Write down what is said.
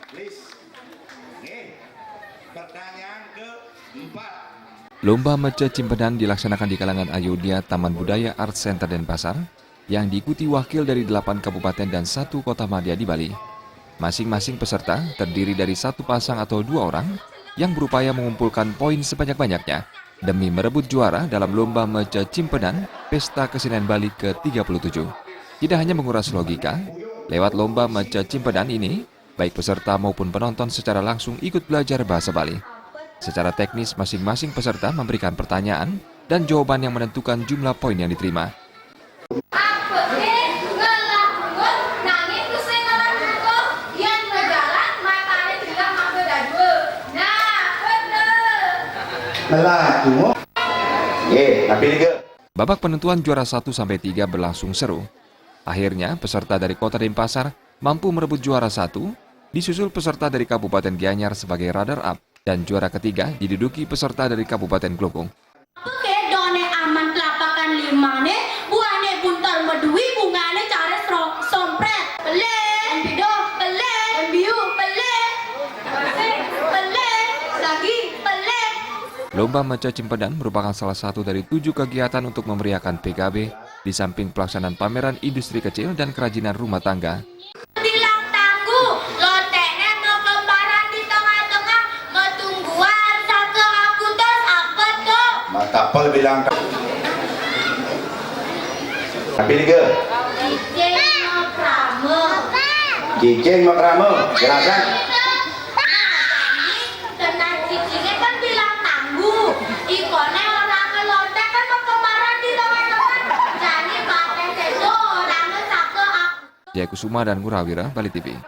Please. Oke. Pertanyaan keempat. Lomba Mece Cimpedan dilaksanakan di kalangan Ayodhya Taman Budaya Art Center Denpasar yang diikuti wakil dari 8 kabupaten dan 1 kota madya di Bali. Masing-masing peserta terdiri dari 1 pasang atau 2 orang yang berupaya mengumpulkan poin sebanyak-banyaknya demi merebut juara dalam Lomba Mece Cimpedan Pesta Kesenian Bali ke-37. Tidak hanya menguras logika, lewat Lomba Mece Cimpedan ini, baik peserta maupun penonton secara langsung ikut belajar bahasa Bali. Secara teknis, masing-masing peserta memberikan pertanyaan dan jawaban yang menentukan jumlah poin yang diterima. Babak penentuan juara 1-3 berlangsung seru. Akhirnya, peserta dari Kota Denpasar mampu merebut juara 1, disusul peserta dari Kabupaten Gianyar sebagai runner-up, dan juara ketiga diduduki peserta dari Kabupaten Klungkung. Lomba Mece Cimpedan merupakan salah satu dari 7 kegiatan untuk memeriahkan PKB di samping pelaksanaan pameran industri kecil dan kerajinan rumah tangga. Kapal bilang tapi ke Cicing makrame jelasan. Jaya Kusuma dan Ngurawira, Bali TV.